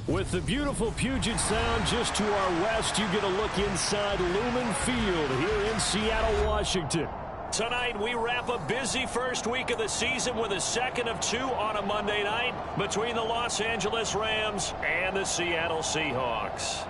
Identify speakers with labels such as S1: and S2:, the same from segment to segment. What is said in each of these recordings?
S1: With the beautiful Puget Sound just to our west, you get a look inside Lumen Field here in Seattle, Washington.
S2: Tonight, we wrap a busy first week of the season with a second of two on a Monday night between the Los Angeles Rams and the Seattle Seahawks.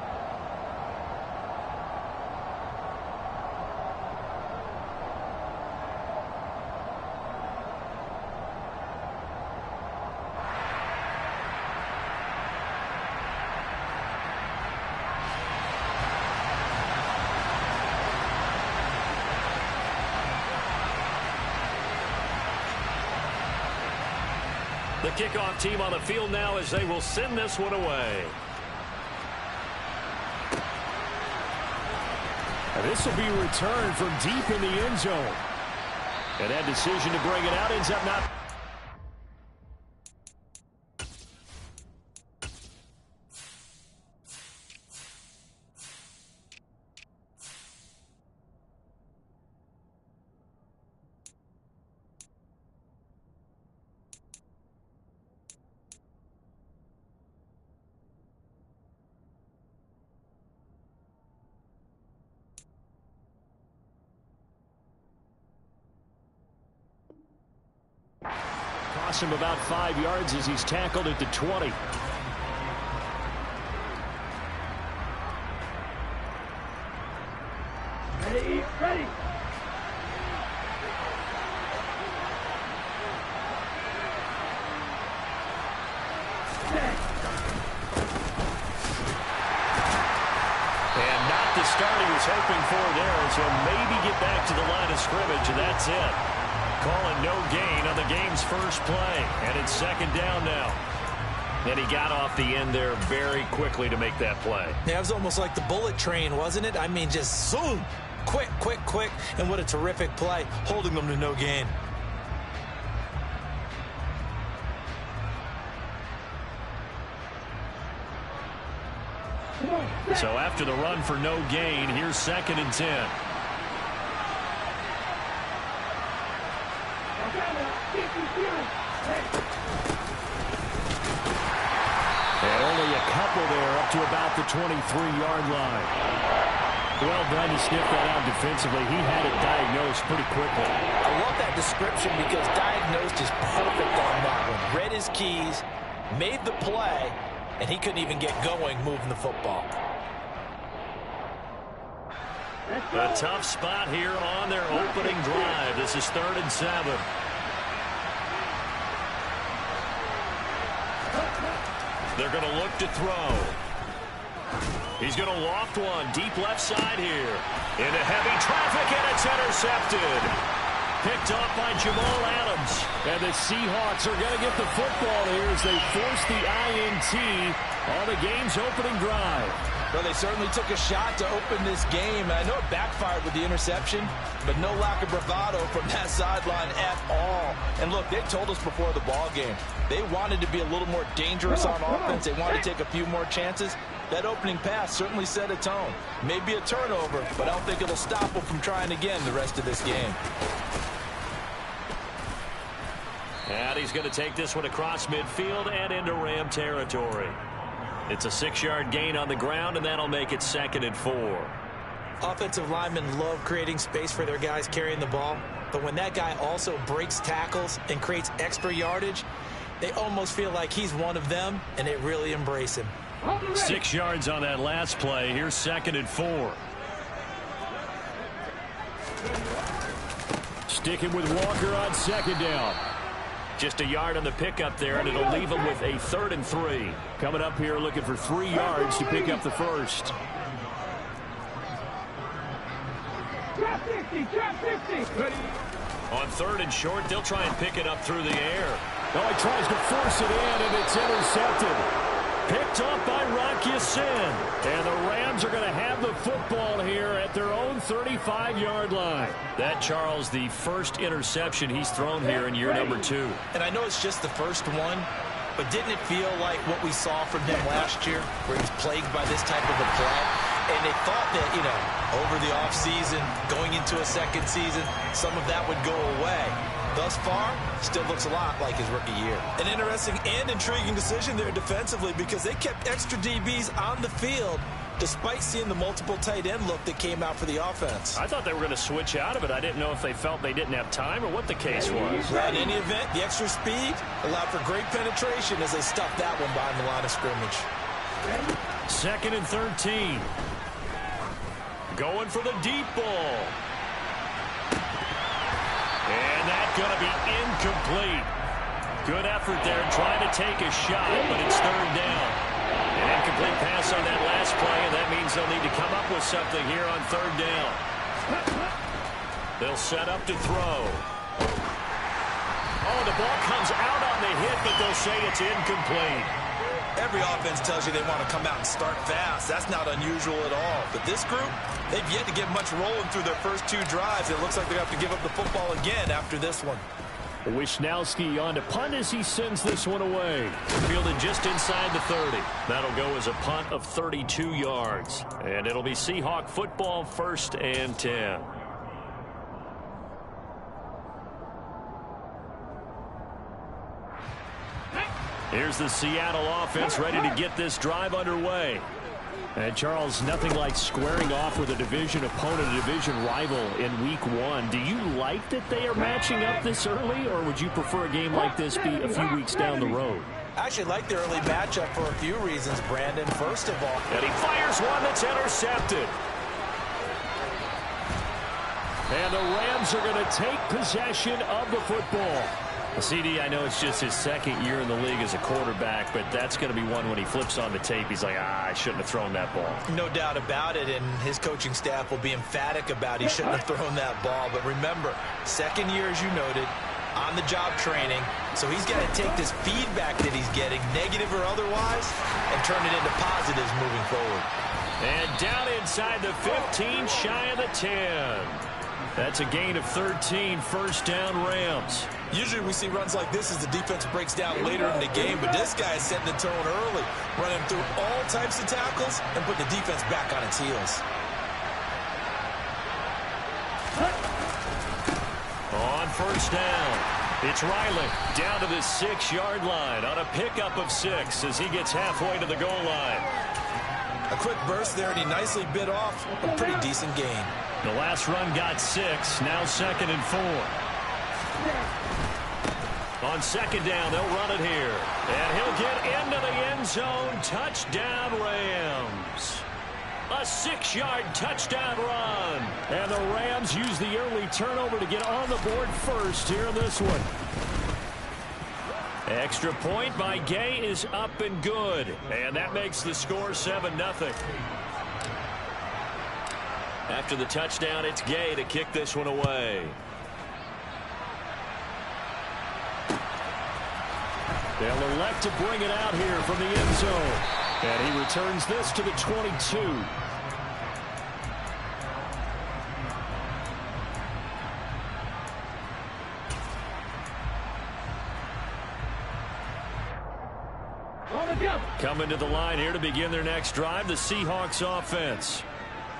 S2: The kickoff team on the field now as they will send this one away.
S1: And this will be returned from deep in the end zone. And that decision to bring it out ends up not... Cost him about 5 yards as he's tackled at the 20.
S3: Ready.
S2: And not the start he was hoping for there, so maybe get back to the line of scrimmage, and that's it. Calling no gain on the game's first play, and it's second down now. And he got off the end there very quickly to make that play.
S4: Yeah, it was almost like the bullet train, wasn't it? I mean, just zoom, quick, and what a terrific play, holding them to no gain.
S2: So after the run for no gain, here's 2nd and 10.
S1: And only a couple there up to about the 23-yard line. Well done to sniff that out defensively. He had it diagnosed pretty quickly.
S4: I love that description because diagnosed is perfect on that one. Read his keys, made the play, and he couldn't even get going moving the football.
S2: A tough spot here on their opening drive. This is 3rd and 7. They're going to look to throw. He's going to loft one deep left side here. Into heavy traffic, and it's intercepted. Picked off by Jamal Adams.
S1: And the Seahawks are going to get the football here as they force the INT on the game's opening drive.
S5: Well, they certainly took a shot to open this game, and I know it backfired with the interception, but no lack of bravado from that sideline at all. And look, they told us before the ball game, they wanted to be a little more dangerous on offense. They wanted to take a few more chances. That opening pass certainly set a tone. Maybe a turnover, but I don't think it'll stop them from trying again the rest of this game.
S2: And he's going to take this one across midfield and into Ram territory. It's a 6-yard gain on the ground, and that'll make it 2nd and 4.
S4: Offensive linemen love creating space for their guys carrying the ball, but when that guy also breaks tackles and creates extra yardage, they almost feel like he's one of them, and they really embrace him.
S2: 6 yards on that last play. Here's 2nd and 4.
S1: Sticking with Walker on 2nd down.
S2: Just a yard on the pickup there, and it'll leave him with a 3rd and 3.
S1: Coming up here looking for 3 yards to pick up the first.
S3: Drop 50.
S2: On 3rd and short, they'll try and pick it up through the air.
S1: Oh, he tries to force it in, and it's intercepted. Picked up by Rocky Sin. And the Rams are going to have the football here at their own 35-yard line.
S2: That, Charles, the first interception he's thrown here in year number 2.
S4: And I know it's just the first one, but didn't it feel like what we saw from him last year, where he was plagued by this type of a play? And they thought that, you know, over the offseason, going into a second season, some of that would go away.
S5: thus far, still looks a lot like his rookie year. An interesting and intriguing decision there defensively because they kept extra DBs on the field despite seeing the multiple tight end look that came out for the offense.
S2: I thought they were going to switch out of it. I didn't know if they felt they didn't have time or what the case was.
S5: Well, in any event, the extra speed allowed for great penetration as they stuffed that one behind the line of scrimmage.
S2: 2nd and 13. Going for the deep ball. And that's going to be incomplete. Good effort there trying to take a shot, but it's 3rd down. An incomplete pass on that last play, and that means they'll need to come up with something here on 3rd down. They'll set up to throw. Oh, the ball comes out on the hit, but they'll say it's incomplete.
S5: Every offense tells you they want to come out and start fast. That's not unusual at all. But this group, they've yet to get much rolling through their first 2 drives. It looks like they have to give up the football again after this one.
S1: Wisnowski on to punt as he sends this one away.
S2: Fielded just inside the 30. That'll go as a punt of 32 yards. And it'll be Seahawk football, 1st and 10. Here's the Seattle offense ready to get this drive underway.
S1: And Charles, nothing like squaring off with a division opponent, a division rival in week 1. Do you like that they are matching up this early, or would you prefer a game like this be a few weeks down the road?
S4: I actually like the early matchup for a few reasons, Brandon. First of all,
S1: and he fires one that's intercepted. And the Rams are going to take possession of the football.
S2: CD, I know it's just his 2nd year in the league as a quarterback, but that's going to be one when he flips on the tape. He's like, I shouldn't have thrown that ball.
S4: No doubt about it, and his coaching staff will be emphatic about he shouldn't have thrown that ball. But remember, 2nd year, as you noted, on-the-job training, so he's got to take this feedback that he's getting, negative or otherwise, and turn it into positives moving forward.
S2: And down inside the 15, shy of the 10. That's a gain of 13, 1st down Rams.
S5: Usually we see runs like this as the defense breaks down later in the game, but this guy is setting the tone early, running through all types of tackles and put the defense back on its heels.
S2: On 1st down, it's Riley down to the 6-yard line on a pickup of 6 as he gets halfway to the goal line.
S5: A quick burst there, and he nicely bit off a pretty decent gain.
S2: The last run got 6, now 2nd and 4. On 2nd down, they'll run it here. And he'll get into the end zone. Touchdown, Rams. A 6-yard touchdown run.
S1: And the Rams use the early turnover to get on the board first here in this one.
S2: Extra point by Gay is up and good. And that makes the score 7-0. After the touchdown, it's Gay to kick this one away.
S1: They'll elect to bring it out here from the end zone. And he returns this to the 22.
S2: Coming to the line here to begin their next drive, the Seahawks offense.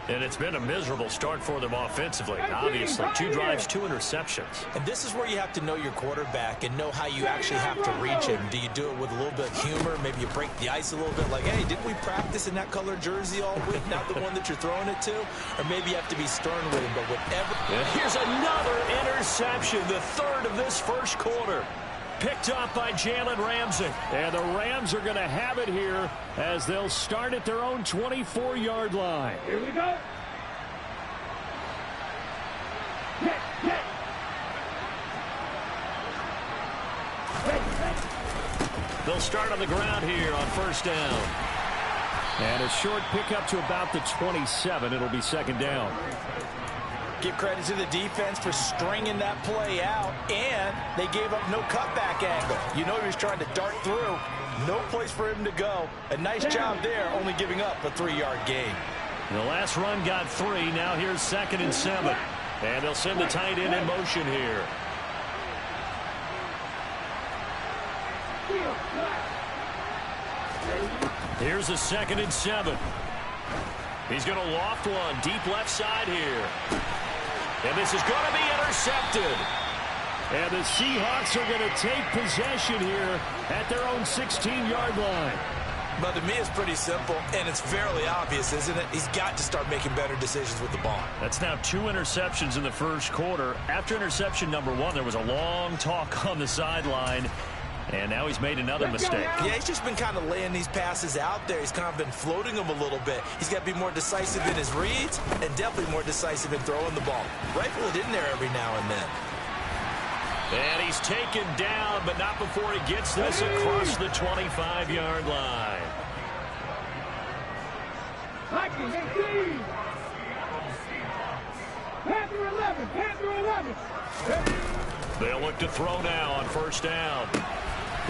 S2: And it's been a miserable start for them offensively. Obviously, 2 drives, 2 interceptions.
S4: And this is where you have to know your quarterback and know how you actually have to reach him. Do you do it with a little bit of humor? Maybe you break the ice a little bit like, hey, didn't we practice in that color jersey all week, not the one that you're throwing it to? Or maybe you have to be stern with him, but whatever.
S2: And here's another interception, the 3rd of this first quarter. Picked off by Jalen Ramsey.
S1: And the Rams are going to have it here as they'll start at their own 24-yard line.
S3: Here we go.
S2: They'll start on the ground here on 1st down.
S1: And a short pickup to about the 27. It'll be 2nd down.
S4: Give credit to the defense for stringing that play out, and they gave up no cutback angle. You know he was trying to dart through. No place for him to go. A nice job there, only giving up a 3-yard gain.
S2: The last run got 3. Now here's 2nd and 7. And they'll send the tight end in motion here. Here's a 2nd and 7. He's going to loft one deep left side here. And this is going to be intercepted.
S1: And the Seahawks are going to take possession here at their own 16-yard line.
S4: But to me, it's pretty simple, and it's fairly obvious, isn't it? He's got to start making better decisions with the ball.
S2: That's now 2 interceptions in the first quarter. After interception number 1, there was a long talk on the sideline, and now he's made another mistake.
S4: Yeah, he's just been kind of laying these passes out there. He's kind of been floating them a little bit. He's got to be more decisive in his reads and definitely more decisive in throwing the ball. Rifle it in there every now and then.
S2: And he's taken down, but not before he gets this across the 25-yard line.
S3: Panther 11, Panther 11.
S2: They'll look to throw now on first down.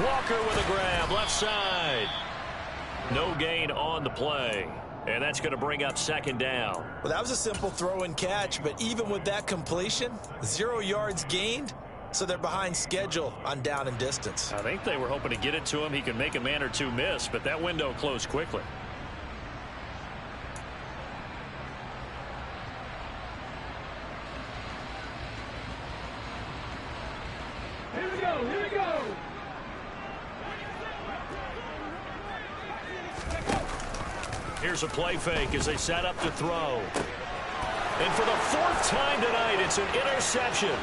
S2: Walker with a grab, left side. No gain on the play. And that's going to bring up second down.
S4: Well, that was a simple throw and catch, but even with that completion, 0 yards gained. So they're behind schedule on down and distance.
S2: I think they were hoping to get it to him. He could make a man or two miss, but that window closed quickly.
S3: Here we go, here we go.
S2: Here's a play fake as they set up to throw. And for the 4th time tonight, it's an interception.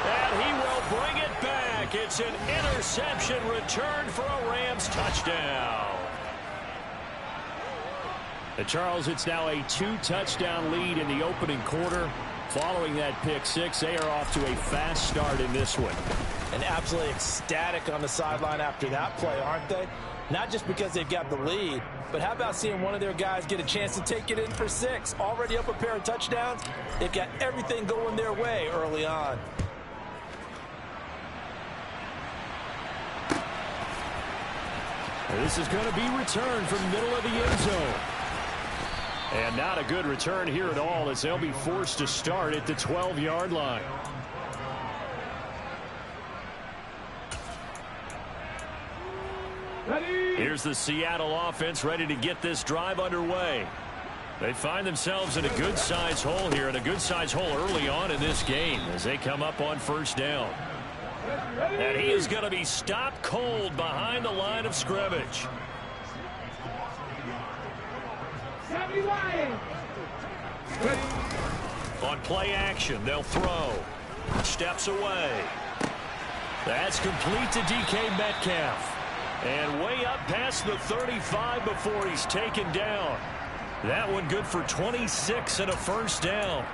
S2: And he will bring it back. It's an interception return for a Rams touchdown.
S1: And Charles, it's now a 2-touchdown lead in the opening quarter. Following that pick six, they are off to a fast start in this one.
S4: And absolutely ecstatic on the sideline after that play, aren't they? Not just because they've got the lead, but how about seeing one of their guys get a chance to take it in for 6? Already up a pair of touchdowns. They've got everything going their way early on.
S1: This is going to be returned from the middle of the end zone.
S2: And not a good return here at all as they'll be forced to start at the 12-yard line. Here's the Seattle offense ready to get this drive underway. They find themselves in a good-sized hole here, and a good-sized hole early on in this game as they come up on first down. And he is going to be stopped cold behind the line of scrimmage. On play action, they'll throw. Steps away. That's complete to DK Metcalf. And way up past the 35 before he's taken down. That one good for 26 and a first down.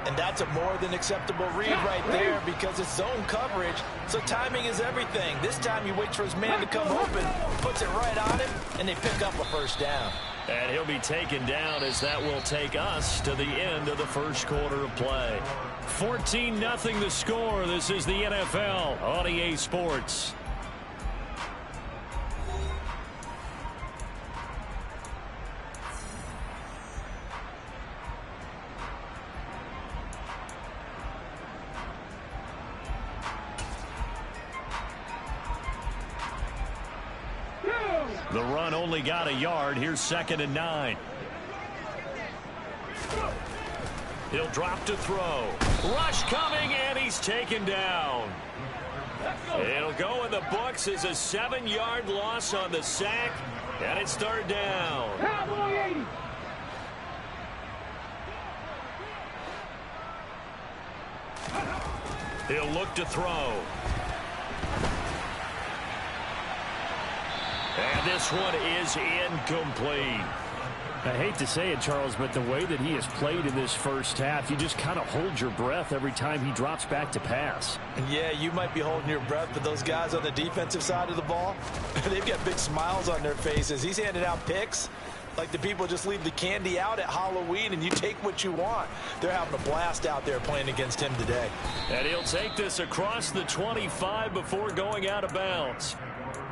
S4: And that's a more than acceptable read right there because it's zone coverage, so timing is everything. This time you wait for his man to come open, puts it right on him, and they pick up a first down.
S2: And he'll be taken down as that will take us to the end of the first quarter of play. 14-0 the score. This is the NFL on EA Sports. The run only got a yard. Here's 2nd and 9. He'll drop to throw. Rush coming, and he's taken down. It'll go in the books as a 7-yard loss on the sack, and it's 3rd down.
S3: Cowboy 80.
S2: He'll look to throw. And this one is incomplete.
S1: I hate to say it, Charles, but the way that he has played in this first half, you just kind of hold your breath every time he drops back to pass.
S4: Yeah, you might be holding your breath, but those guys on the defensive side of the ball, they've got big smiles on their faces. He's handed out picks like the people just leave the candy out at Halloween and you take what you want. They're having a blast out there playing against him today.
S2: And he'll take this across the 25 before going out of bounds.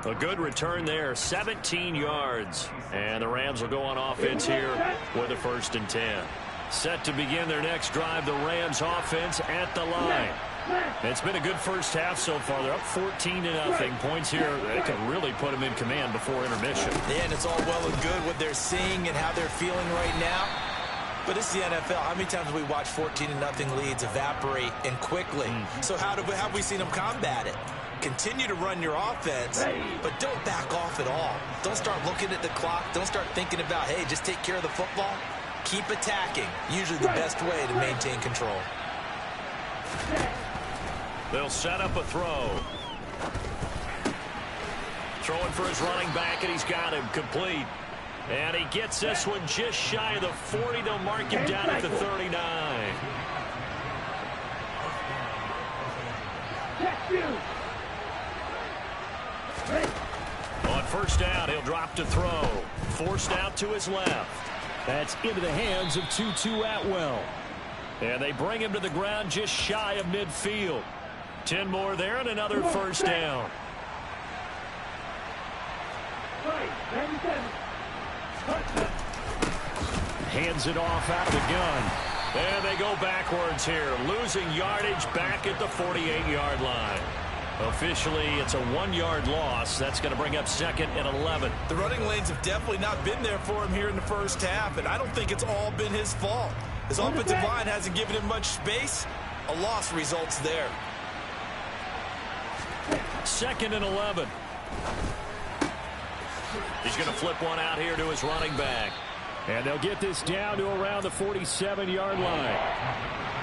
S2: A good return there, 17 yards. And the Rams will go on offense here with a 1st and 10. Set to begin their next drive, the Rams offense at the line. It's been a good first half so far. They're up 14-0. Points here, they can really put them in command before intermission.
S4: Yeah, and it's all well and good what they're seeing and how they're feeling right now. But it's the NFL. How many times have we watched 14-0 leads evaporate and quickly? So how have we seen them combat it? Continue to run your offense, but don't back off at all. Don't start looking at the clock. Don't start thinking about, hey, just take care of the football. Keep attacking. Usually the best way to maintain control.
S2: They'll set up a throw. Throwing for his running back, and he's got him complete. And he gets this one just shy of the 40. They'll mark him down at the 39. On first down, he'll drop to throw. Forced out to his left.
S1: That's into the hands of Tutu Atwell.
S2: And they bring him to the ground just shy of midfield. 10 more there and another first down.
S1: Hands it off out of the gun.
S2: And they go backwards here, losing yardage back at the 48-yard line. Officially, it's a 1-yard loss. That's going to bring up 2nd and 11.
S4: The running lanes have definitely not been there for him here in the first half, and I don't think it's all been his fault. His offensive line hasn't given him much space. A loss results there.
S2: 2nd and 11. He's going to flip one out here to his running back.
S1: And they'll get this down to around the 47-yard line.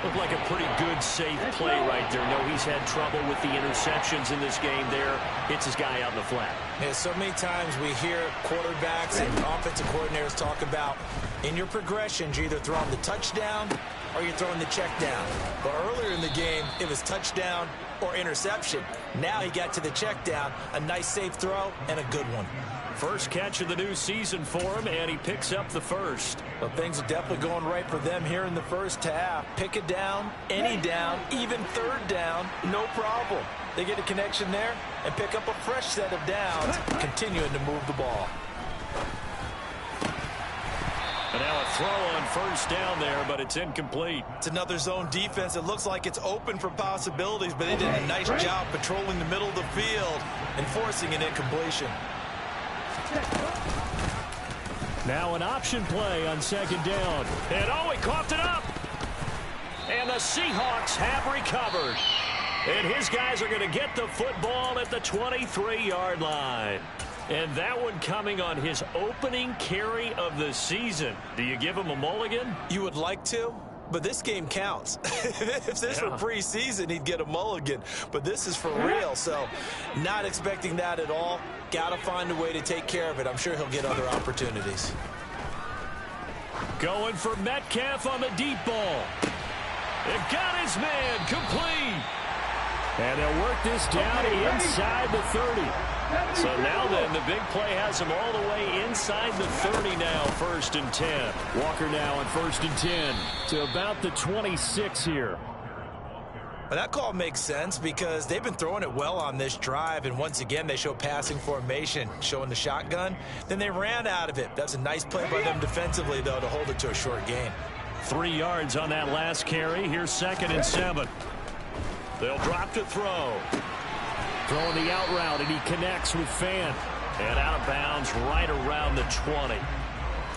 S2: Looked like a pretty good, safe play right there. No, he's had trouble with the interceptions in this game there. Hits his guy out in the flat.
S4: Yeah, so many times we hear quarterbacks and offensive coordinators talk about in your progressions, you're either throwing the touchdown or you're throwing the check down. But earlier in the game, it was touchdown or interception. Now he got to the check down, a nice safe throw, and a good one.
S2: First catch of the new season for him, and he picks up the first.
S4: Well, things are definitely going right for them here in the first half. Pick it down, any down, even third down, no problem. They get a connection there and pick up a fresh set of downs, continuing to move the ball.
S2: And now a throw on first down there, but it's incomplete.
S4: It's another zone defense. It looks like it's open for possibilities, but they did a nice job patrolling the middle of the field and forcing an incompletion.
S1: Now an option play on 2nd down.
S2: And oh, he coughed it up. And the Seahawks have recovered. And his guys are going to get the football at the 23-yard line. And that one coming on his opening carry of the season. Do you give him a mulligan?
S4: You would like to, but this game counts. If this were preseason, he'd get a mulligan. But this is for real, so not expecting that at all. Got to find a way to take care of it. I'm sure he'll get other opportunities.
S2: Going for Metcalf on the deep ball. It got his man complete.
S1: And they'll work this down inside the 30.
S2: So now then, the big play has him all the way inside the 30 now, 1st and 10.
S1: Walker now on 1st and 10 to about the 26 here.
S4: Well, that call makes sense because they've been throwing it well on this drive, and once again they show passing formation, showing the shotgun. Then they ran out of it. That's a nice play by them defensively, though, to hold it to a short gain.
S2: 3 yards on that last carry. Here's 2nd and 7. They'll drop to throw.
S1: Throwing the out route, and he connects with Fan.
S2: And out of bounds right around the 20.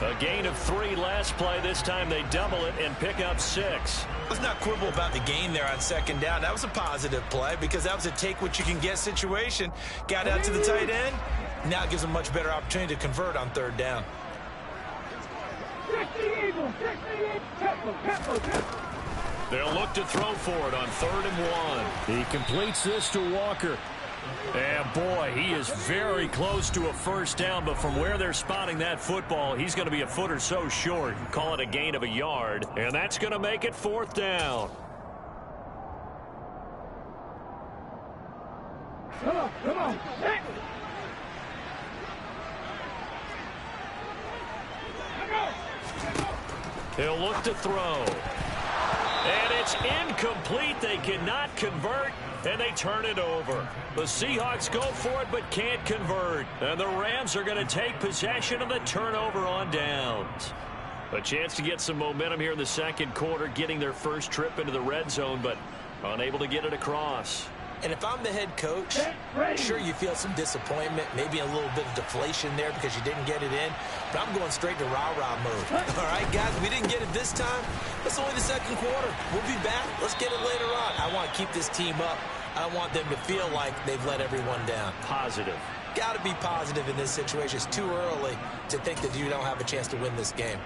S2: A gain of 3 last play. This time they double it and pick up 6.
S4: Let's not quibble about the gain there on 2nd down. That was a positive play because that was a take-what-you-can-get situation. Got out to the tight end. Now it gives them a much better opportunity to convert on 3rd down.
S2: They'll look to throw for it on 3rd and 1.
S1: He completes this to Walker.
S2: And boy, he is very close to a first down, but from where they're spotting that football, he's going to be a foot or so short. Call it a gain of a yard, and that's going to make it 4th down.
S3: Come on.
S2: He'll look to throw. And it's incomplete. They cannot convert, and they turn it over. The Seahawks go for it but can't convert. And the Rams are going to take possession of the turnover on downs. A chance to get some momentum here in the 2nd quarter, getting their first trip into the red zone, but unable to get it across.
S4: And if I'm the head coach, sure, you feel some disappointment, maybe a little bit of deflation there because you didn't get it in, but I'm going straight to rah-rah mode. All right, guys, we didn't get it this time. It's only the second quarter. We'll be back. Let's get it later on. I want to keep this team up. I want them to feel like they've let everyone down.
S1: Positive.
S4: Got to be positive in this situation. It's too early to think that you don't have a chance to win this game.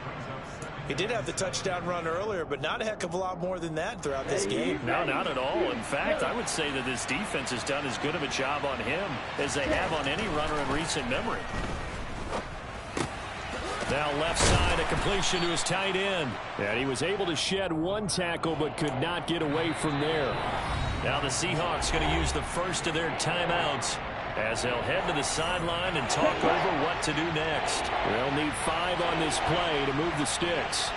S5: He did have the touchdown run earlier, but not a heck of a lot more than that throughout this game.
S1: No, not at all. In fact, I would say that this defense has done as good of a job on him as they have on any runner in recent memory. Now left side, a completion to his tight end. And he was able to shed one tackle but could not get away from there. Now the Seahawks going to use the first of their timeouts as they'll head to the sideline and talk over what to do next. They'll need 5 on this play to move the sticks.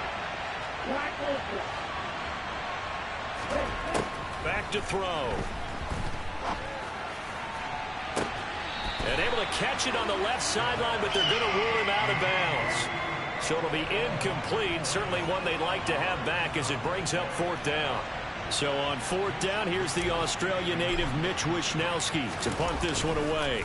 S1: Back to throw. And able to catch it on the left sideline, but they're going to rule him out of bounds. So it'll be incomplete. Certainly one they'd like to have back as it brings up 4th down. So on 4th down, here's the Australia native Mitch Wishnowsky to punt this one away.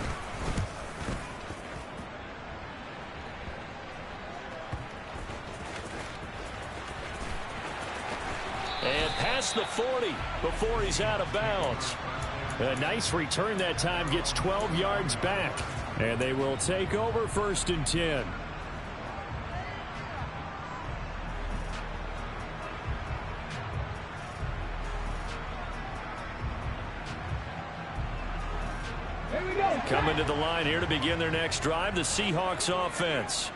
S1: And past the 40 before he's out of bounds. A nice return that time, gets 12 yards back. And they will take over 1st and 10. Coming to the line here to begin their next drive, the Seahawks offense.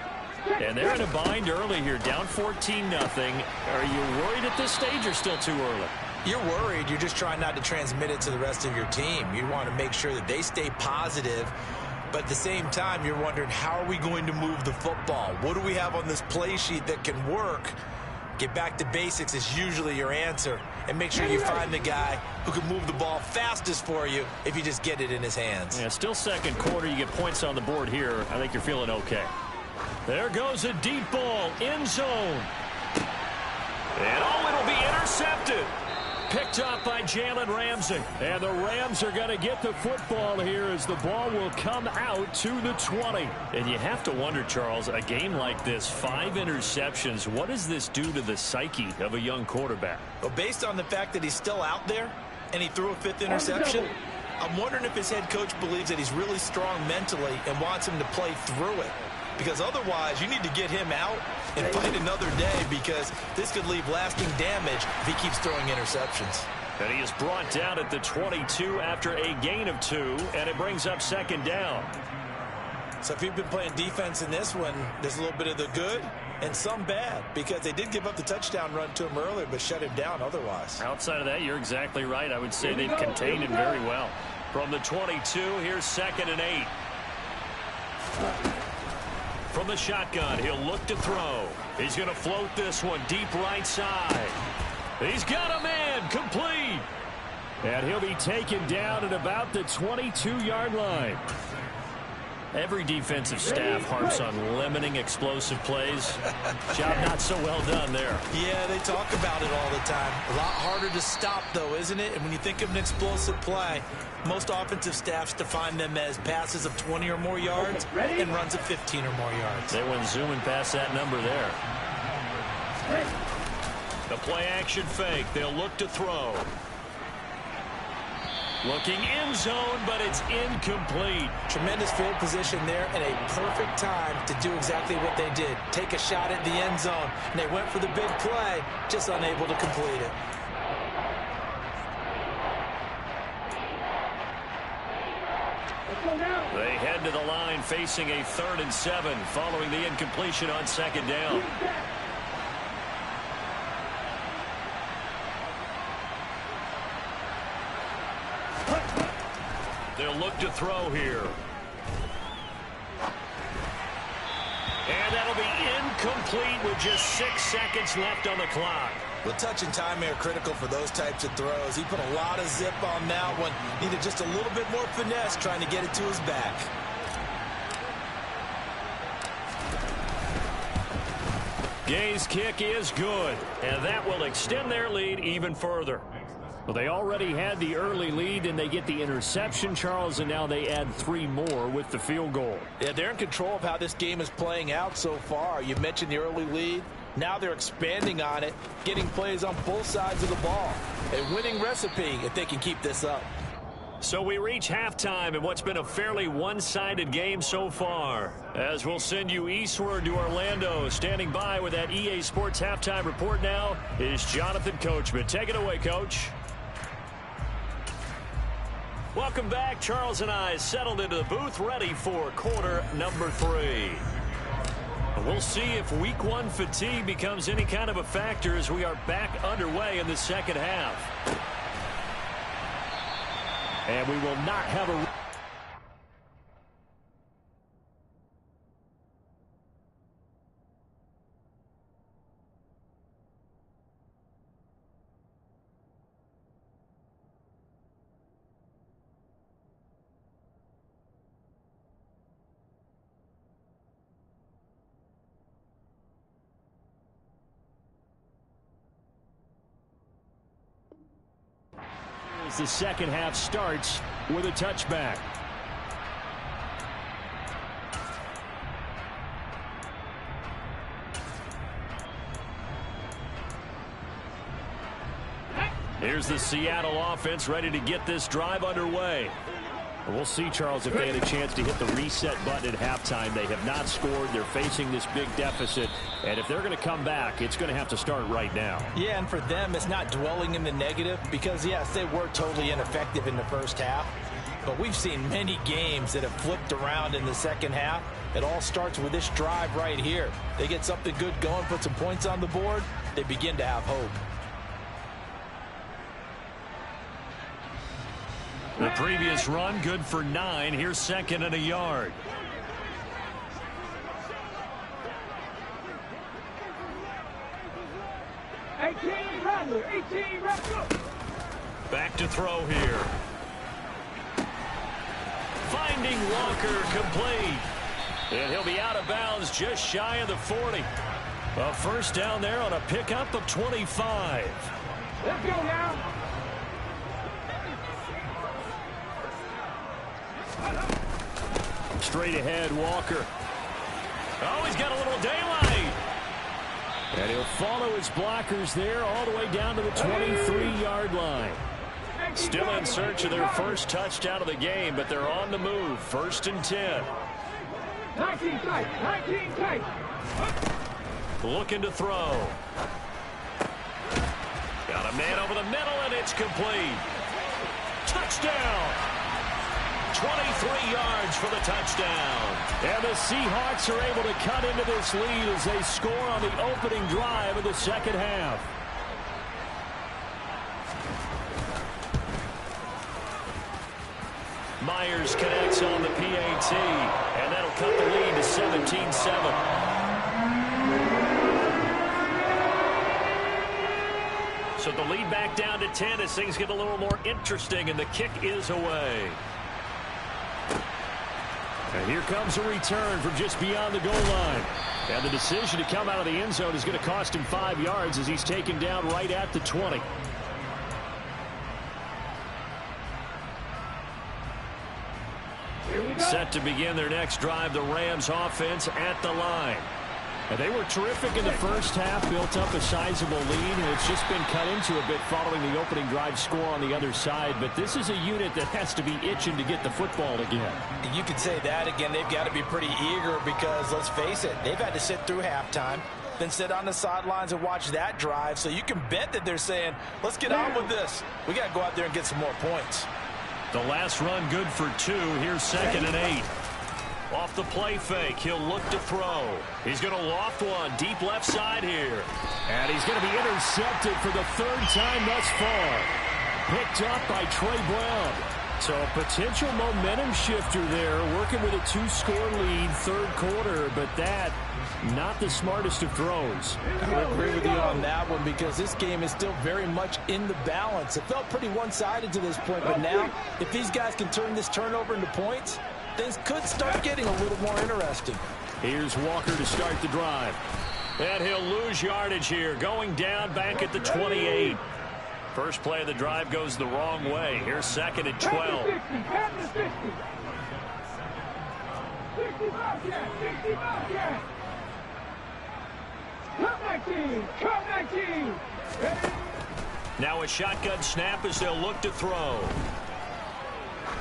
S1: And they're in a bind early here, down 14-0. Are you worried at this stage or still too early?
S4: You're worried. You're just trying not to transmit it to the rest of your team. You want to make sure that they stay positive. But at the same time, you're wondering, how are we going to move the football? What do we have on this play sheet that can work? Get back to basics is usually your answer. And make sure you find the guy who can move the ball fastest for you if you just get it in his hands.
S1: Yeah, still second quarter. You get points on the board here. I think you're feeling okay. There goes a deep ball, end zone. And it'll be intercepted. Picked up by Jalen Ramsey. And the Rams are going to get the football here as the ball will come out to the 20. And you have to wonder, Charles, a game like this, 5 interceptions, what does this do to the psyche of a young quarterback?
S4: Well, based on the fact that he's still out there and he threw a 5th interception, I'm wondering if his head coach believes that he's really strong mentally and wants him to play through it. Because otherwise, you need to get him out and fight another day, because this could leave lasting damage if he keeps throwing interceptions.
S1: And he is brought down at the 22 after a gain of 2, and it brings up 2nd down.
S4: So if you've been playing defense in this one, there's a little bit of the good and some bad, because they did give up the touchdown run to him earlier but shut him down otherwise.
S1: Outside of that, you're exactly right. I would say they've contained him very well. From the 22, here's 2nd and 8. From the shotgun, he'll look to throw. He's going to float this one deep right side. He's got a man, complete. And he'll be taken down at about the 22-yard line. Every defensive staff harps on limiting explosive plays. Job not so well done there.
S4: Yeah, they talk about it all the time. A lot harder to stop, though, isn't it? And when you think of an explosive play, most offensive staffs define them as passes of 20 or more yards and runs of 15 or more yards.
S1: They went zooming past that number there. The play action fake. They'll look to throw. Looking end zone, but it's incomplete.
S4: Tremendous field position there and a perfect time to do exactly what they did. Take a shot at the end zone. And they went for the big play, just unable to complete it.
S1: They head to the line facing a 3rd and 7 following the incompletion on 2nd down. They'll look to throw here. And that'll be incomplete with just 6 seconds left on the clock.
S4: Well, touch and time are critical for those types of throws. He put a lot of zip on that one. Needed just a little bit more finesse trying to get it to his back.
S1: Gay's kick is good, and that will extend their lead even further. Well, they already had the early lead, and they get the interception, Charles, and now they add 3 more with the field goal.
S5: Yeah, they're in control of how this game is playing out so far. You mentioned the early lead. Now they're expanding on it, getting plays on both sides of the ball. A winning recipe if they can keep this up.
S2: So we reach halftime in what's been a fairly one-sided game so far. As we'll send you eastward to Orlando. Standing by with that EA Sports halftime report now is Jonathan Coachman. Take it away, Coach. Welcome back. Charles and I settled into the booth, ready for quarter number 3. We'll see if week 1 fatigue becomes any kind of a factor as we are back underway in the second half. And we will not have a... As the second half starts with a touchback. Here's the Seattle offense ready to get this drive underway.
S1: We'll see, Charles, if they had a chance to hit the reset button at halftime. They have not scored. They're facing this big deficit. And if they're going to come back, it's going to have to start right now.
S4: Yeah, and for them, it's not dwelling in the negative because, yes, they were totally ineffective in the first half. But we've seen many games that have flipped around in the second half. It all starts with this drive right here. They get something good going, put some points on the board, they begin to have hope.
S2: The previous run good for 9. Here's second and a yard. Back to throw here. Finding Walker complete. And he'll be out of bounds just shy of the 40. A first down there on a pickup of 25.
S3: Let's go now.
S2: Straight ahead, Walker. Oh, he's got a little daylight.
S1: And he'll follow his blockers there all the way down to the 23-yard line.
S2: Still in search of their first touchdown of the game, but they're on the move. 1st and 10.
S3: 19 tight, 19 tight.
S2: Looking to throw. Got a man over the middle, and it's complete. Touchdown. 23 yards for the touchdown.
S1: And the Seahawks are able to cut into this lead as they score on the opening drive of the second half.
S2: Myers connects on the PAT, and that'll cut the lead to 17-7. So the lead back down to 10 as things get a little more interesting, and the kick is away.
S1: And here comes a return from just beyond the goal line. And the decision to come out of the end zone is going to cost him 5 yards as he's taken down right at the 20.
S2: Set to begin their next drive, the Rams offense at the line.
S1: And they were terrific in the first half, built up a sizable lead, and it's just been cut into a bit following the opening drive score on the other side. But this is a unit that has to be itching to get the football again.
S4: You could say that again. They've got to be pretty eager because, let's face it, they've had to sit through halftime, then sit on the sidelines and watch that drive. So you can bet that they're saying, let's get on with this. We got to go out there and get some more points.
S2: The last run good for 2. Here's 2nd and 8. Off the play fake, he'll look to throw. He's going to loft one deep left side here.
S1: And he's going to be intercepted for the 3rd time thus far. Picked up by Trey Brown. So a potential momentum shifter there, working with a 2-score lead, 3rd quarter, but that, not the smartest of throws.
S4: I would agree with you on that one because this game is still very much in the balance. It felt pretty one-sided to this point, but now, if these guys can turn this turnover into points, things could start getting a little more interesting.
S1: Here's Walker to start the drive.
S2: And he'll lose yardage here, going down back at the 28. First play of the drive goes the wrong way. Here's second and 12.
S3: 60, 60 Bobcat, 60 Bobcat. Come 19, come 19. Ready?
S2: Now a shotgun snap as they'll look to throw.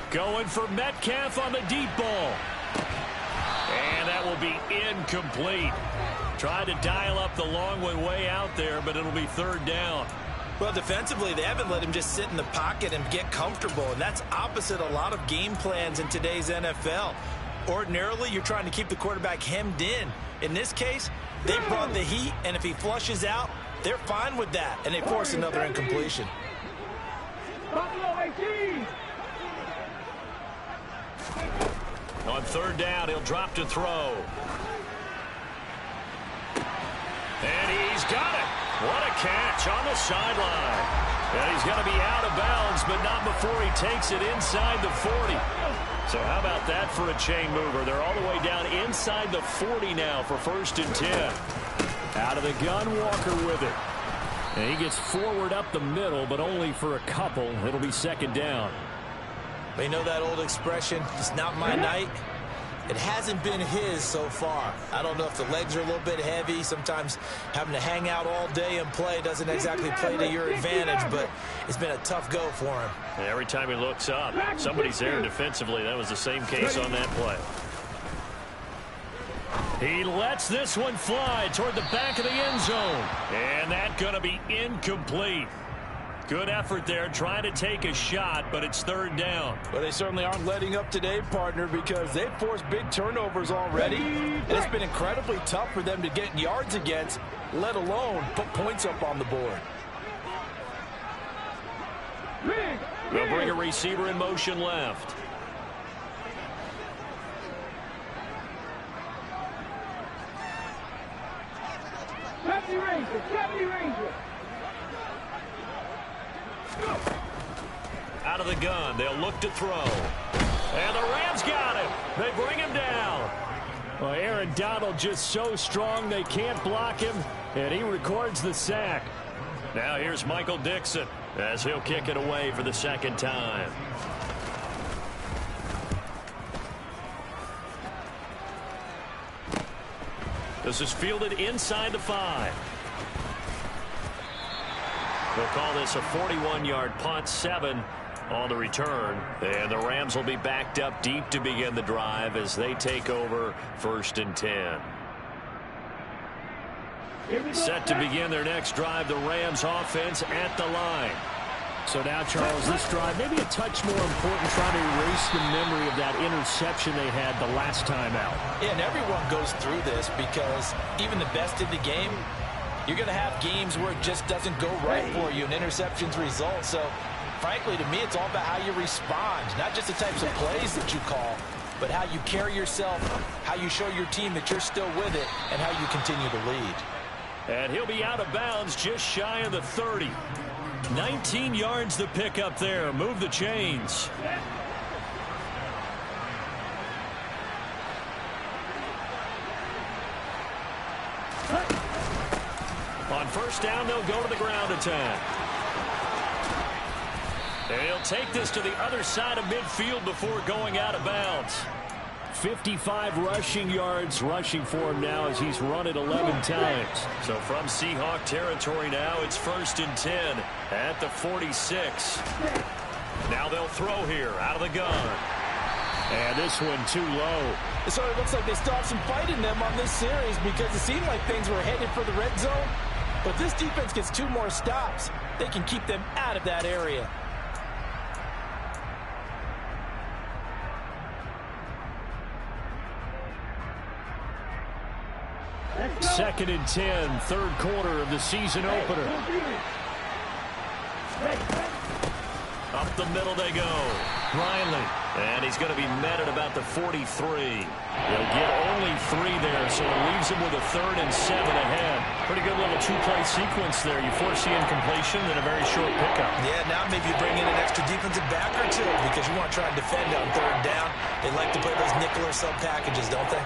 S2: Going for Metcalf on the deep ball. And that will be incomplete. Tried to dial up the long way out there, but it'll be third down.
S4: Well, defensively, they haven't let him just sit in the pocket and get comfortable, and that's opposite a lot of game plans in today's NFL. Ordinarily, you're trying to keep the quarterback hemmed in. In this case, they brought the heat, and if he flushes out, they're fine with that, and they force another incompletion.
S3: Buffalo 18.
S2: On third down, he'll drop to throw. And he's got it. What a catch on the sideline. And he's going to be out of bounds, but not before he takes it inside the 40. So how about that for a chain mover? They're all the way down inside the 40 now for first and 10. Out of the gun, Walker with it. And he gets forward up the middle, but only for a couple. It'll be second down.
S4: They know that old expression, it's not my night. It hasn't been his so far. I don't know if the legs are a little bit heavy. Sometimes having to hang out all day and play doesn't exactly play to your advantage, but it's been a tough go for him.
S2: And every time he looks up, somebody's there defensively. That was the same case on that play. He lets this one fly toward the back of the end zone. And that's going to be incomplete. Good effort there, trying to take a shot, but it's third down.
S5: Well, they certainly aren't letting up today, partner, because they've forced big turnovers already. And it's been incredibly tough for them to get yards against, let alone put points up on the board.
S2: They'll bring a receiver in motion left.
S3: Deputy Ranger.
S2: Out of the gun, they'll look to throw. And the Rams got him. They bring him down. Well, Aaron Donald just so strong they can't block him, and he records the sack. Now here's Michael Dixon as he'll kick it away for the second time. This is fielded inside the 5. They'll call this a 41-yard punt, 7 on the return. And the Rams will be backed up deep to begin the drive as they take over first and 10. Set to begin their next drive, the Rams offense at the line. So now, Charles, this drive maybe a touch more important, trying to erase the memory of that interception they had the last time out.
S4: Yeah, and everyone goes through this because even the best in the game, you're going to have games where it just doesn't go right for you and interceptions result. So, frankly, to me, it's all about how you respond, not just the types of plays that you call, but how you carry yourself, how you show your team that you're still with it, and how you continue to lead.
S2: And he'll be out of bounds just shy of the 30. 19 yards to pick up there. Move the chains. On first down, they'll go to the ground attack. And he'll take this to the other side of midfield before going out of bounds. 55 rushing yards rushing for him now as he's run it 11 times. So from Seahawk territory now, it's first and 10 at the 46. Now they'll throw here out of the gun. And this one too low.
S5: It sort of looks like they still have some fight in them on this series because it seemed like things were headed for the red zone. But this defense gets 2 more stops. They can keep them out of that area.
S2: Second and 10, third quarter of the season opener. Up the middle they go. Riley. And he's going to be met at about the 43. They'll get only 3 there, so it leaves him with a 3rd and 7 ahead. Pretty good little 2-play sequence there. You force the incompletion and a very short pickup.
S4: Yeah, now maybe you bring in an extra defensive back or 2 because you want to try and defend on 3rd down. They like to play those nickel or sub packages, don't they?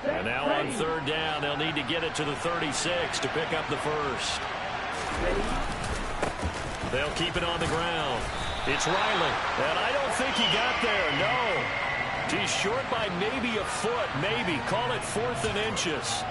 S2: And now on 3rd down, they'll need to get it to the 36 to pick up the first. They'll keep it on the ground. It's Riley. And I don't think he got there. No. He's short by maybe a foot, maybe. Call it 4th and inches.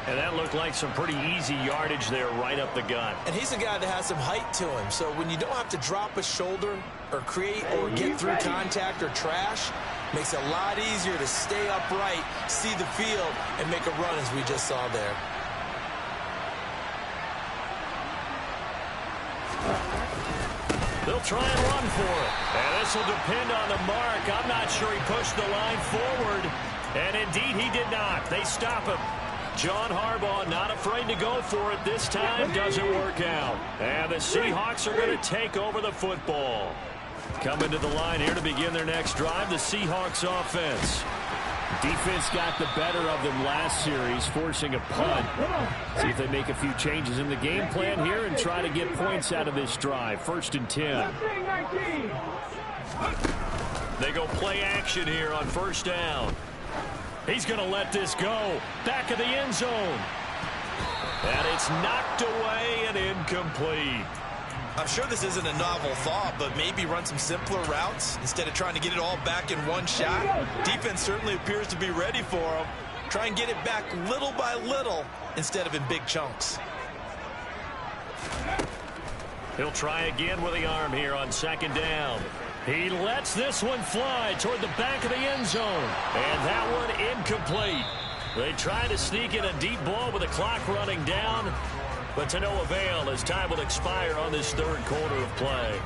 S2: And that looked like some pretty easy yardage there right up the gut.
S4: And he's a guy that has some height to him. So when you don't have to drop a shoulder or create or get through contact or trash, makes it a lot easier to stay upright, see the field, and make a run as we just saw there.
S2: They'll try and run for it. And this will depend on the mark. I'm not sure he pushed the line forward. And indeed, he did not. They stop him. John Harbaugh not afraid to go for it this time. Doesn't work out. And the Seahawks are going to take over the football. Coming to the line here to begin their next drive, the Seahawks offense.
S1: Defense got the better of them last series, forcing a punt. See if they make a few changes in the game plan here and try to get points out of this drive. 1st and 10.
S2: They go play action here on 1st down. He's going to let this go. Back of the end zone. And it's knocked away and incomplete.
S5: I'm sure this isn't a novel thought, but maybe run some simpler routes instead of trying to get it all back in one shot. Defense certainly appears to be ready for him. Try and get it back little by little instead of in big chunks.
S2: He'll try again with the arm here on 2nd down. He lets this one fly toward the back of the end zone. And that one incomplete. They try to sneak in a deep ball with the clock running down, but to no avail as time will expire on this 3rd quarter of play.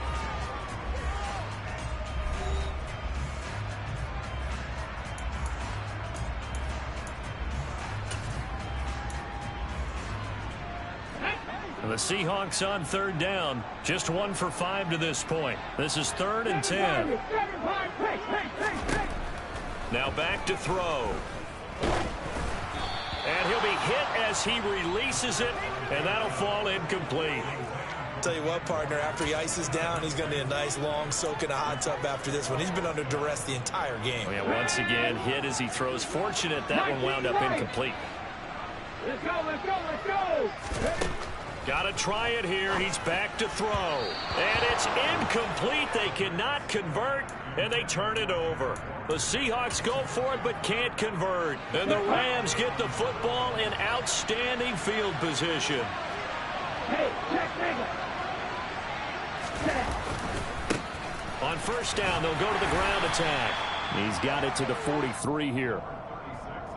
S2: And the Seahawks on 3rd down, just 1 for 5 to this point. This is 3rd and 10. Now back to throw. And he'll be hit as he releases it, and that'll fall incomplete.
S4: Tell you what, partner, after he ices down, he's going to need a nice long soak in a hot tub after this one. He's been under duress the entire game.
S2: Oh, yeah, once again, hit as he throws. Fortunate that one wound up incomplete.
S3: Let's go, let's go, let's go.
S2: Got to try it here. He's back to throw. And it's incomplete. They cannot convert, and they turn it over. The Seahawks go for it but can't convert. And the Rams get the football in outstanding field position.
S3: Hey, check, nigga.
S2: On 1st down, they'll go to the ground attack.
S1: He's got it to the 43 here.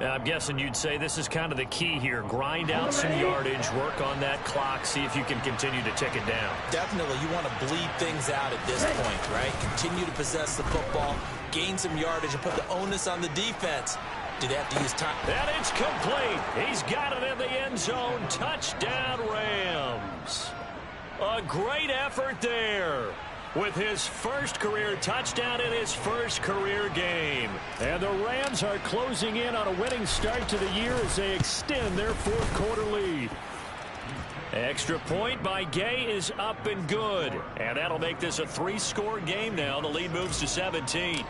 S2: Now, I'm guessing you'd say this is kind of the key here. Grind out some yardage, work on that clock, see if you can continue to tick it down.
S4: Definitely, you want to bleed things out at this point, right? Continue to possess the football, gain some yardage, and put the onus on the defense. Do they have to use time?
S2: And it's complete. He's got it in the end zone. Touchdown, Rams. A great effort there with his first career touchdown in his first career game.
S1: And the Rams are closing in on a winning start to the year as they extend their 4th quarter lead.
S2: Extra point by Gay is up and good. And that'll make this a 3-score game now. The lead moves to 17.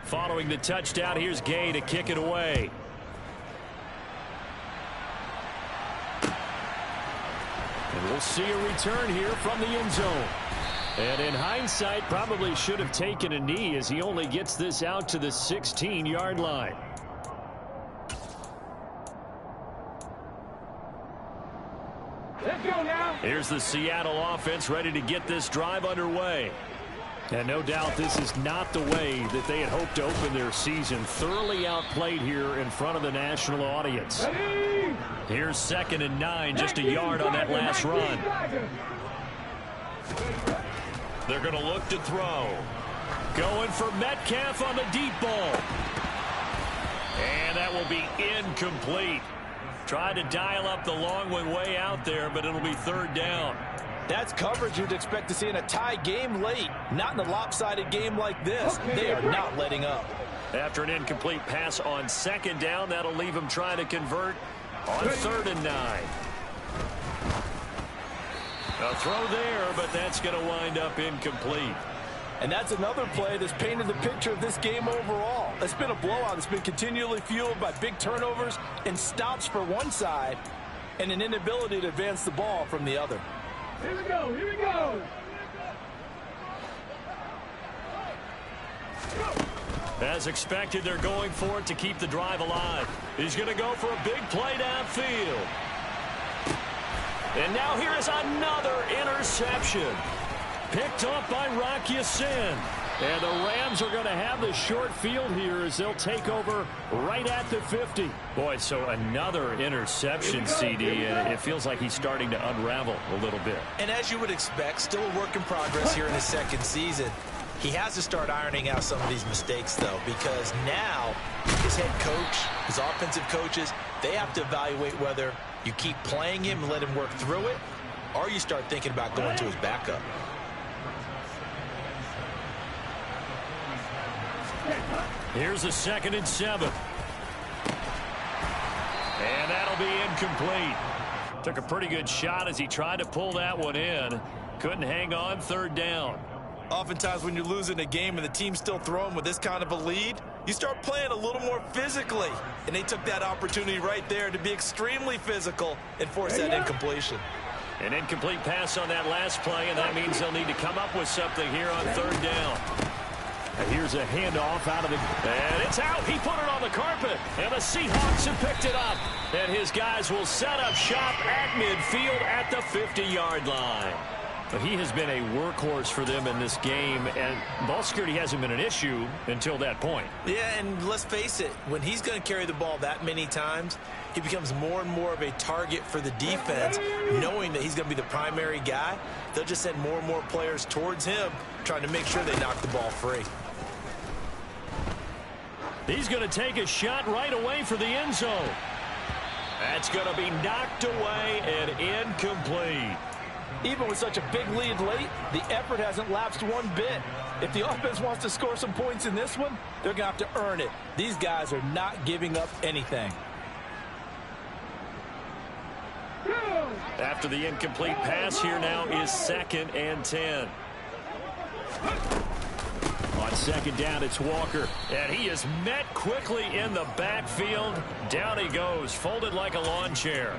S2: Following the touchdown, here's Gay to kick it away.
S1: And we'll see a return here from the end zone. And in hindsight, probably should have taken a knee as he only gets this out to the 16-yard line.
S3: Let's go now.
S2: Here's the Seattle offense ready to get this drive underway.
S1: And no doubt this is not the way that they had hoped to open their season. Thoroughly outplayed here in front of the national audience.
S3: Ready?
S2: Here's 2nd and 9, just a yard on that last run. They're going to look to throw. Going for Metcalf on the deep ball. And that will be incomplete. Tried to dial up the long one way out there, but it'll be 3rd down.
S5: That's coverage you'd expect to see in a tie game late. Not in a lopsided game like this. They are not letting up.
S2: After an incomplete pass on 2nd down, that'll leave him trying to convert on 3rd and 9. A throw there, but that's going to wind up incomplete.
S5: And that's another play that's painted the picture of this game overall. It's been a blowout that's been continually fueled by big turnovers and stops for one side and an inability to advance the ball from the other.
S3: Here we go. Here we go.
S2: As expected, they're going for it to keep the drive alive. He's going to go for a big play downfield. And now here is another interception. Picked up by Rocky Sin. And the Rams are going to have the short field here as they'll take over right at the 50. Boy, so another interception, CD, and it feels like he's starting to unravel a little bit.
S4: And as you would expect, still a work in progress here in his second season. He has to start ironing out some of these mistakes, though, because now his head coach, his offensive coaches, they have to evaluate whether you keep playing him and let him work through it, or you start thinking about going to his backup.
S2: Here's a 2nd and 7. And that'll be incomplete. Took a pretty good shot as he tried to pull that one in. Couldn't hang on, 3rd down.
S5: Oftentimes when you're losing a game and the team's still throwing with this kind of a lead, you start playing a little more physically. And they took that opportunity right there to be extremely physical and force that incompletion.
S2: An incomplete pass on that last play, and that means they'll need to come up with something here on 3rd down.
S1: And here's a handoff out of the...
S2: And it's out. He put it on the carpet. And the Seahawks have picked it up. And his guys will set up shop at midfield at the 50-yard line.
S1: But he has been a workhorse for them in this game, and ball security hasn't been an issue until that point.
S4: Yeah, and let's face it, when he's going to carry the ball that many times, he becomes more and more of a target for the defense, knowing that he's going to be the primary guy. They'll just send more and more players towards him, trying to make sure they knock the ball free.
S2: He's going to take a shot right away for the end zone. That's going to be knocked away and incomplete.
S5: Even with such a big lead late, the effort hasn't lapsed one bit. If the offense wants to score some points in this one, they're going to have to earn it. These guys are not giving up anything.
S2: After the incomplete pass, here now is 2nd and 10.
S1: On 2nd down, it's Walker.
S2: And he is met quickly in the backfield. Down he goes, folded like a lawn chair.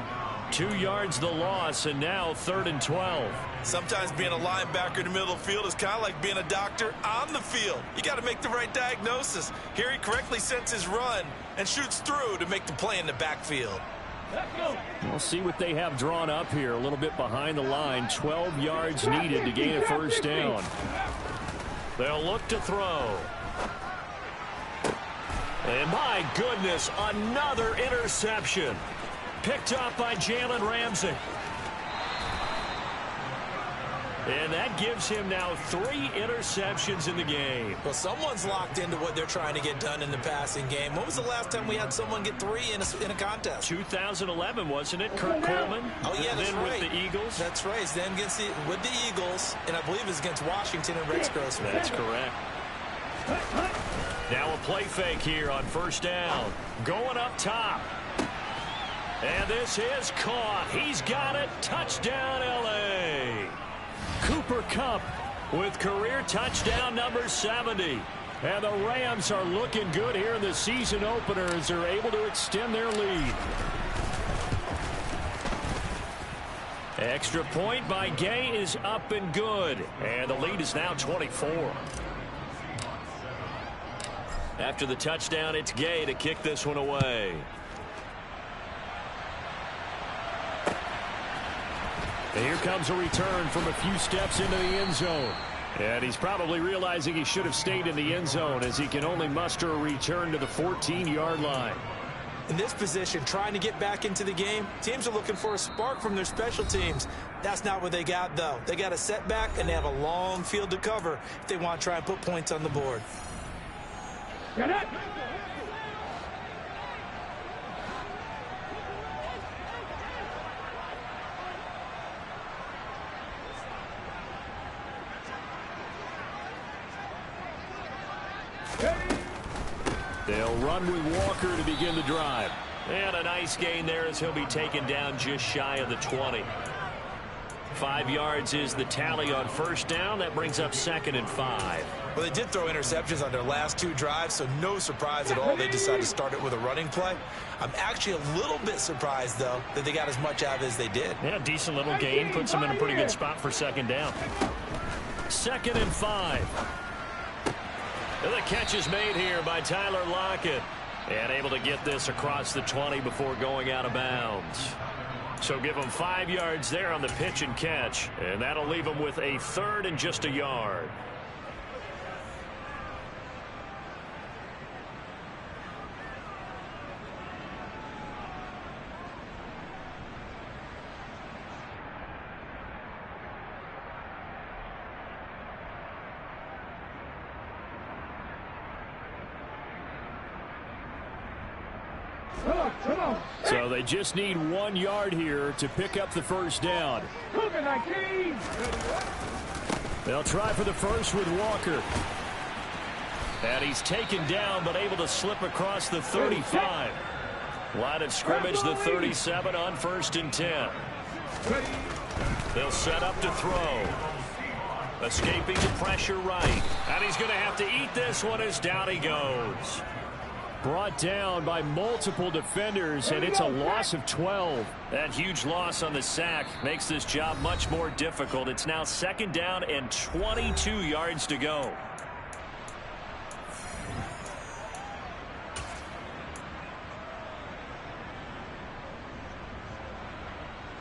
S2: 2 yards the loss, and now 3rd and 12.
S5: Sometimes being a linebacker in the middle of the field is kind of like being a doctor on the field. You got to make the right diagnosis. Here he correctly sets his run and shoots through to make the play in the backfield.
S1: We'll see what they have drawn up here. A little bit behind the line. 12 yards needed to gain a 1st down.
S2: They'll look to throw. And my goodness, another interception. Picked up by Jalen Ramsey. And that gives him now 3 interceptions in the game.
S4: Well, someone's locked into what they're trying to get done in the passing game. When was the last time we had someone get 3 in a contest?
S2: 2011, wasn't it? Kurt Coleman?
S4: Oh, yeah, that's
S2: then
S4: right.
S2: With the Eagles?
S4: That's right. It's then with the Eagles, and I believe it's against Washington and Rex Grossman.
S2: That's correct. Now a play fake here on 1st down. Going up top. And this is caught. He's got it. Touchdown, L.A. Cooper Kupp with career touchdown number 70. And the Rams are looking good here in the season opener as they're able to extend their lead. Extra point by Gay is up and good. And the lead is now 24. After the touchdown, it's Gay to kick this one away.
S1: And here comes a return from a few steps into the end zone. And he's probably realizing he should have stayed in the end zone as he can only muster a return to the 14-yard line.
S4: In this position, trying to get back into the game, teams are looking for a spark from their special teams. That's not what they got, though. They got a setback, and they have a long field to cover if they want to try and put points on the board.
S3: Get it!
S1: They'll run with Walker to begin the drive.
S2: And a nice gain there as he'll be taken down just shy of the 20. 5 yards is the tally on 1st down. That brings up 2nd and 5.
S4: Well, they did throw interceptions on their last 2 drives, so no surprise at all they decided to start it with a running play. I'm actually a little bit surprised, though, that they got as much out of it as they did.
S2: Yeah, decent little gain. Puts them in a pretty good spot for second down. 2nd and 5. And the catch is made here by Tyler Lockett. And able to get this across the 20 before going out of bounds. So give them 5 yards there on the pitch and catch. And that'll leave them with a 3rd and just a yard. So they just need 1 yard here to pick up the first down. They'll try for the first with Walker. And he's taken down but able to slip across the 35. Line of scrimmage, the 37 on 1st and 10. They'll set up to throw. Escaping the pressure right. And he's going to have to eat this one as down he goes. Brought down by multiple defenders, and it's a loss of 12. That huge loss on the sack makes this job much more difficult. It's now 2nd down and 22 yards to go.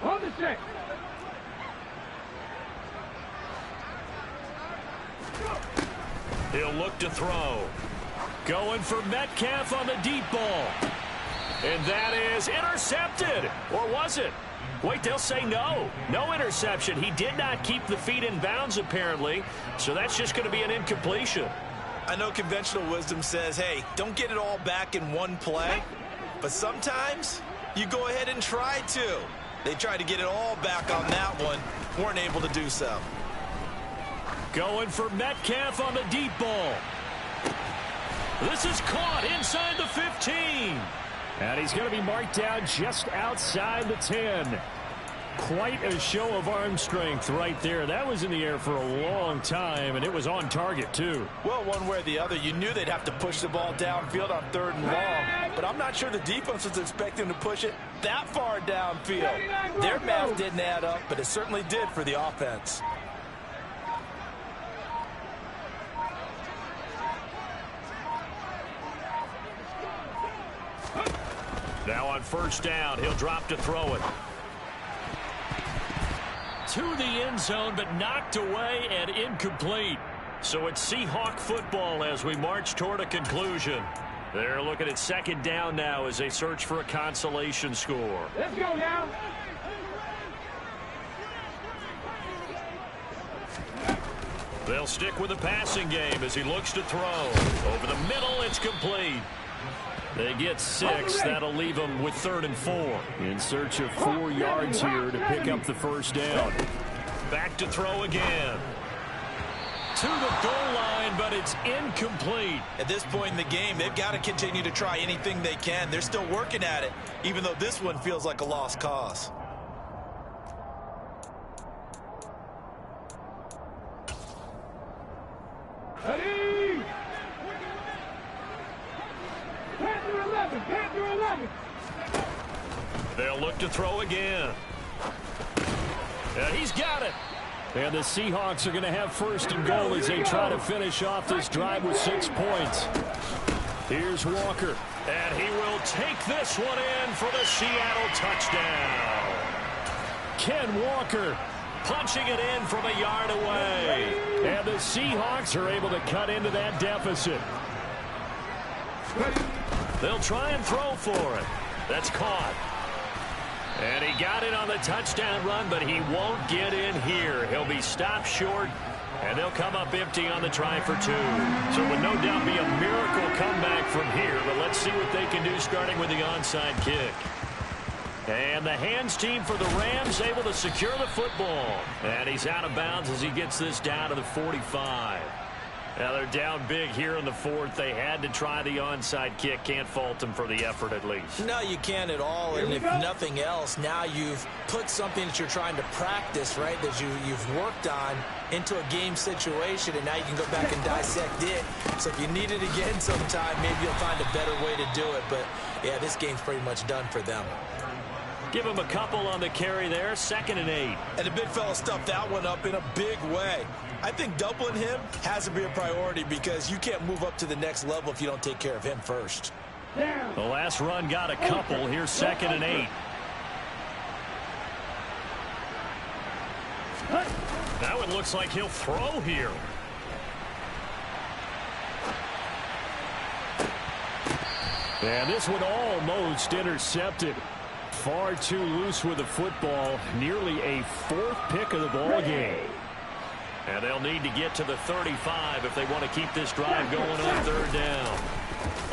S3: On the check.
S2: He'll look to throw. Going for Metcalf on the deep ball. And that is intercepted. Or was it? Wait, they'll say no. No interception. He did not keep the feet in bounds, apparently. So that's just going to be an incompletion.
S4: I know conventional wisdom says, hey, don't get it all back in one play. But sometimes you go ahead and try to. They tried to get it all back on that one. Weren't able to do so.
S2: Going for Metcalf on the deep ball. This is caught inside the 15.
S1: And he's going to be marked down just outside the 10. Quite a show of arm strength right there. That was in the air for a long time, and it was on target, too.
S5: Well, one way or the other, you knew they'd have to push the ball downfield on 3rd and long. But I'm not sure the defense was expecting to push it that far downfield. Their math didn't add up, but it certainly did for the offense.
S2: Now on 1st down, he'll drop to throw it. To the end zone, but knocked away and incomplete. So it's Seahawk football as we march toward a conclusion. They're looking at 2nd down now as they search for a consolation score.
S3: Let's go now.
S2: They'll stick with the passing game as he looks to throw. Over the middle, it's complete. They get 6. That'll leave them with 3rd and 4.
S1: In search of 4 yards here to pick up the first down.
S2: Back to throw again. To the goal line, but it's incomplete.
S4: At this point in the game, they've got to continue to try anything they can. They're still working at it, even though this one feels like a lost cause.
S3: Ready? Panther 11, Panther 11.
S2: They'll look to throw again. And he's got it.
S1: And the Seahawks are going to have 1st and goal as they try to finish off this drive with 6 points. Here's Walker.
S2: And he will take this one in for the Seattle touchdown.
S1: Ken Walker
S2: punching it in from a yard away.
S1: And the Seahawks are able to cut into that deficit.
S2: They'll try and throw for it. That's caught. And he got it on the touchdown run, but he won't get in here. He'll be stopped short, and they'll come up empty on the try for 2. So it would no doubt be a miracle comeback from here, but let's see what they can do starting with the onside kick. And the hands team for the Rams able to secure the football. And he's out of bounds as he gets this down to the 45. Now they're down big here in the fourth. They had to try the onside kick. Can't fault them for the effort at least.
S4: No, you can't at all. And if nothing else, now you've put something that you're trying to practice, right, that you've worked on into a game situation, and now you can go back and dissect it. So if you need it again sometime, maybe you'll find a better way to do it. But, yeah, this game's pretty much done for them.
S2: Give him a couple on the carry there, 2nd and 8.
S5: And the big fella stuffed that one up in a big way. I think doubling him has to be a priority because you can't move up to the next level if you don't take care of him first.
S2: The last run got a couple. Here's 2nd and 8. Now it looks like he'll throw here.
S1: And this one almost intercepted. Far too loose with the football. Nearly a 4th pick of the ball game.
S2: And they'll need to get to the 35 if they want to keep this drive going on 3rd down.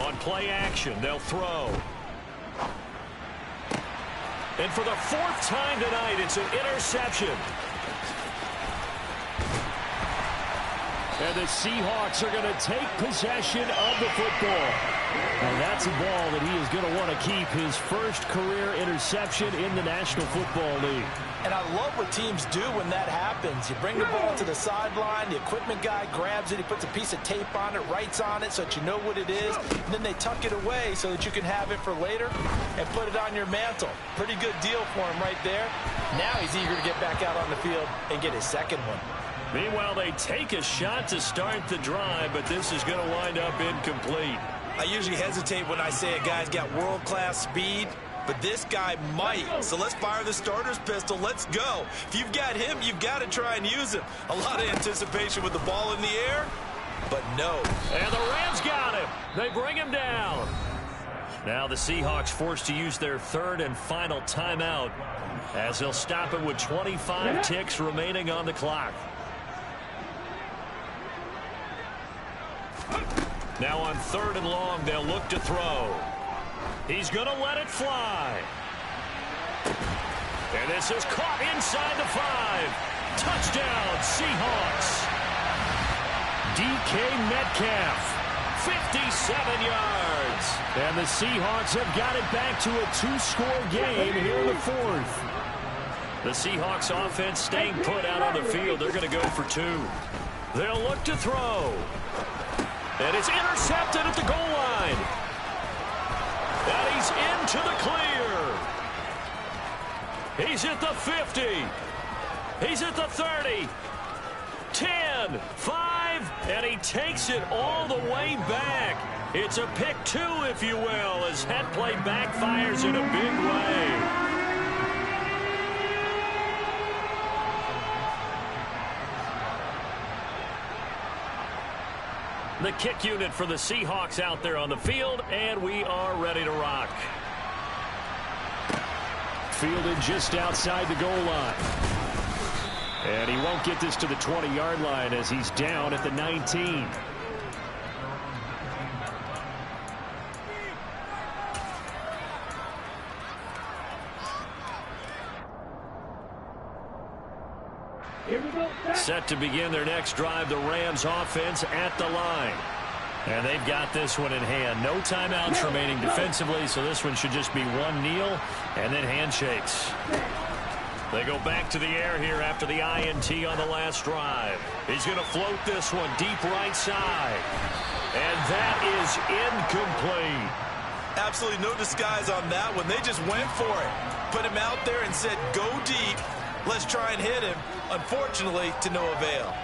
S2: On play action, they'll throw. And for the 4th time tonight, it's an interception.
S1: And the Seahawks are going to take possession of the football. And that's a ball that he is going to want to keep, his first career interception in the National Football League.
S5: And I love what teams do when that happens. You bring the ball to the sideline, the equipment guy grabs it, he puts a piece of tape on it, writes on it so that you know what it is, and then they tuck it away so that you can have it for later and put it on your mantle. Pretty good deal for him right there. Now he's eager to get back out on the field and get his second one.
S2: Meanwhile, they take a shot to start the drive, but this is going to wind up incomplete.
S5: I usually hesitate when I say a guy's got world-class speed, but this guy might. So let's fire the starter's pistol. Let's go. If you've got him, you've got to try and use him. A lot of anticipation with the ball in the air, but no.
S2: And the Rams got him. They bring him down. Now the Seahawks forced to use their 3rd and final timeout as they'll stop it with 25 ticks remaining on the clock. Now on 3rd and long, they'll look to throw. He's going to let it fly. And this is caught inside the 5. Touchdown, Seahawks. DK Metcalf, 57 yards.
S1: And the Seahawks have got it back to a 2-score game here in the 4th.
S2: The Seahawks offense staying put out on the field. They're going to go for 2. They'll look to throw. And it's intercepted at the goal line. And he's into the clear. He's at the 50. He's at the 30. 10, 5, and he takes it all the way back. It's a pick 2, if you will, as head play backfires in a big way. The kick unit for the Seahawks out there on the field, and we are ready to rock.
S1: Fielded just outside the goal line. And he won't get this to the 20-yard line as he's down at the 19.
S2: Set to begin their next drive, the Rams offense at the line. And they've got this one in hand. No timeouts remaining defensively, so this one should just be one kneel and then handshakes. They go back to the air here after the INT on the last drive. He's going to float this one deep right side. And that is incomplete.
S5: Absolutely no disguise on that one. They just went for it. Put him out there and said, go deep. Let's try and hit him. Unfortunately, to no avail.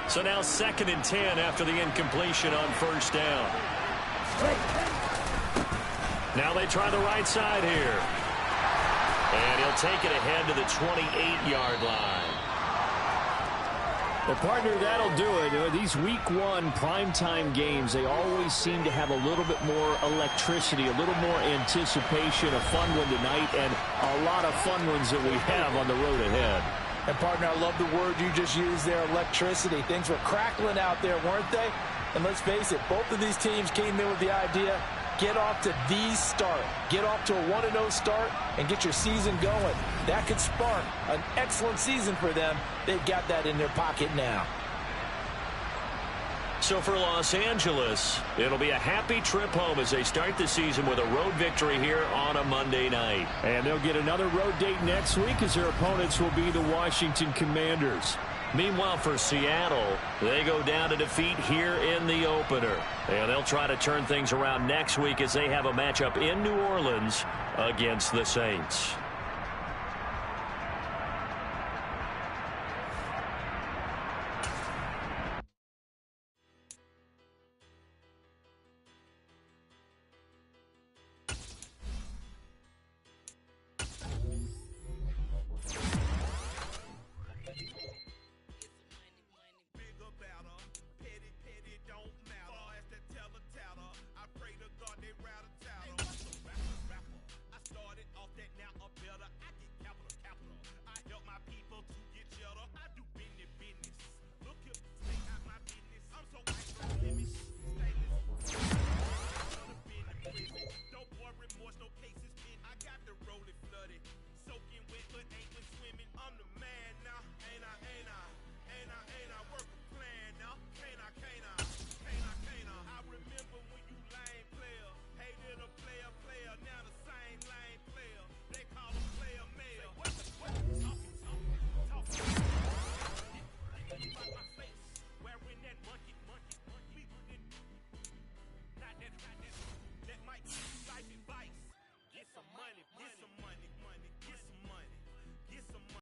S2: So now 2nd and 10 after the incompletion on 1st down. Now they try the right side here. And he'll take it ahead to the 28-yard line.
S1: Well, partner, that'll do it. These Week 1 primetime games, they always seem to have a little bit more electricity, a little more anticipation, a fun one tonight, and a lot of fun ones that we have on the road ahead.
S5: And, partner, I love the word you just used there, electricity. Things were crackling out there, weren't they? And let's face it, both of these teams came in with the idea, get off to the start. Get off to a 1-0 start and get your season going. That could spark an excellent season for them. They've got that in their pocket now.
S2: So for Los Angeles, it'll be a happy trip home as they start the season with a road victory here on a Monday night.
S1: And they'll get another road date next week as their opponents will be the Washington Commanders.
S2: Meanwhile, for Seattle, they go down to defeat here in the opener. And they'll try to turn things around next week as they have a matchup in New Orleans against the Saints.